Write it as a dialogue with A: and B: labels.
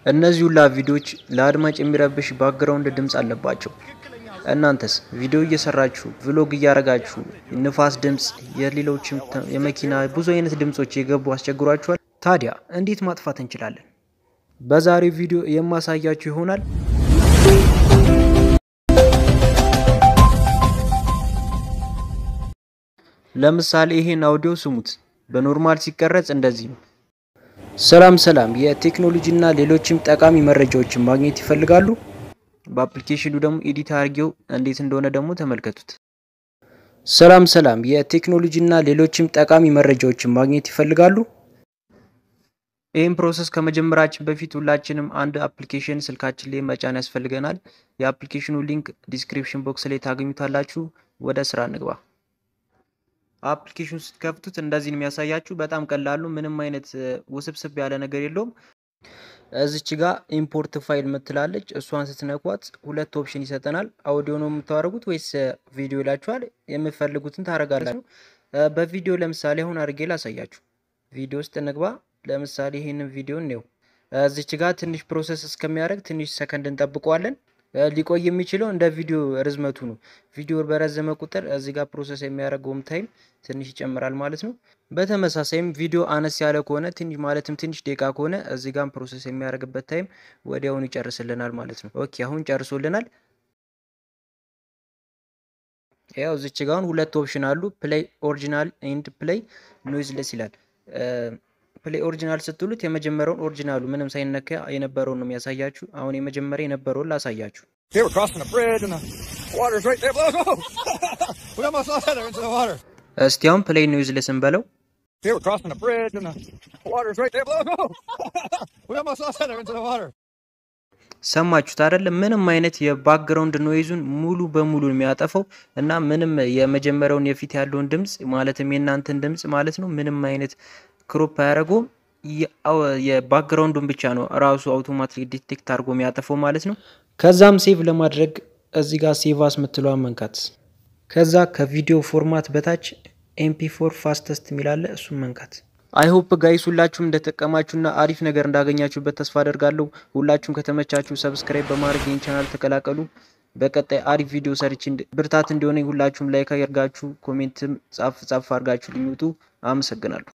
A: እነዚህ ሁላ ቪዲዮዎች ለአድማጭ የሚረብሽ ባክግራውንድ ድምጽ አለባቸው። እናንተስ ቪዲዮ እየሰራችሁ ቭሎግ እያረጋችሁ ንፋስ ድምጽ የሌሎችም የመኪና ብዙ አይነት ድምጾች የገቡ አስቸግሯችኋል? ታዲያ እንዴት ማጥፋት እንችላለን? በዛሬው ቪዲዮ የማሳያችሁ ይሆናል። ለምሳሌ ይሄን አውዲዮ ስሙት። በኖርማል ሲቀረጽ እንደዚህ ነው። ሰላም የቴክኖሎጂ እና ሌሎችም ጠቃሚ መረጃዎችን ማግኘት ይፈልጋሉ? በአፕሊኬሽኑ ደግሞ ኤዲት አድርጌው እንዴት እንደሆነ ደግሞ ተመልከቱት። ሰላም የቴክኖሎጂ እና ሌሎችም ጠቃሚ መረጃዎችን ማግኘት ይፈልጋሉ? ይሄን ፕሮሰስ ከመጀመራችን በፊት ሁላችንም አንድ አፕሊኬሽን ስልካችን ላይ መጫን ያስፈልገናል። የአፕሊኬሽኑ ሊንክ ዲስክሪፕሽን ቦክስ ላይ ታገኙታላችሁ። ወደ ስራ እንግባ። አፕሊኬሽኑ ስትከፍቱት እንደዚህ ነው የሚያሳያችሁ። በጣም ቀላሉ ምንም አይነት ውስብስብ ያለ ነገር የለውም። እዚች ጋር ኢምፖርት ፋይል ምትላለች። እሷን ስትነኳት ሁለት ኦፕሽን ይሰጠናል። አውዲዮ ነው የምታወርጉት ወይስ ቪዲዮ ይላችኋል። የምትፈልጉትን ታረጋላችሁ። በቪዲዮ ለምሳሌ አሁን አድርጌ ላሳያችሁ። ቪዲዮ ውስጥ እንግባ። ለምሳሌ ይሄንን ቪዲዮ ነው። እዚች ጋር ትንሽ ፕሮሰስ እስከሚያደርግ ትንሽ ሰከንድ እንጠብቀዋለን። ሊቆይ የሚችለው እንደ ቪዲዮ ርዝመቱ ነው። ቪዲዮ በረዘመ ቁጥር እዚህ ጋር ፕሮሰስ የሚያደርገውም ታይም ትንሽ ይጨምራል ማለት ነው። በተመሳሳይም ቪዲዮ አነስ ያለ ከሆነ ትንሽ ማለትም ትንሽ ደቂቃ ከሆነ እዚህ ጋር ፕሮሰስ የሚያደርግበት ታይም ወዲያውኑ ይጨርስልናል ማለት ነው። ኦኬ አሁን ጨርሶልናል። ያው እዚች ጋር ሁለት ኦፕሽን አሉ። ፕሌይ ኦሪጂናል ኤንድ ፕሌይ ኖይዝለስ ይላል። ፕሌይ ኦሪጂናል ስትሉት የመጀመሪያውን ኦሪጂናሉ ምንም ሳይነካ የነበረውን ነው የሚያሳያችሁ። አሁን የመጀመሪያ የነበረውን ላሳያችሁ። እስቲ አሁን ፕሌይ ኖይዝለስ እንበለው። ሰማችሁት አይደል? ምንም አይነት የባክግራውንድ ኖይዙን ሙሉ በሙሉ የሚያጠፋው እና ምንም የመጀመሪያውን የፊት ያለውን ድምጽ ማለትም የናንተን ድምጽ ማለት ነው ምንም አይነት ክሮፕ አያረጉም። የባክግራውንዱን ብቻ ነው ራሱ አውቶማቲክ ዲቴክት አድርጎ የሚያጠፋው ማለት ነው። ከዛም ሴቭ ለማድረግ እዚህ ጋር ሴቭ አስ ምትለዋን መንካት። ከዛ ከቪዲዮ ፎርማት በታች MP4 ፋስተስት ሚላለ እሱን መንካት። አይ ሆፕ ጋይስ ሁላችሁም እንደተጠቀማችሁና አሪፍ ነገር እንዳገኛችሁበት ተስፋ አደርጋለሁ። ሁላችሁም ከተመቻችሁ ሰብስክራይብ በማድረግ ይህን ቻናል ተቀላቀሉ። በቀጣይ አሪፍ ቪዲዮ ሰርች ብርታት እንዲሆነ ሁላችሁም ላይክ አድርጋችሁ ኮሜንትም ጻፍ አድርጋችሁ ልኙቱ። አመሰግናለሁ።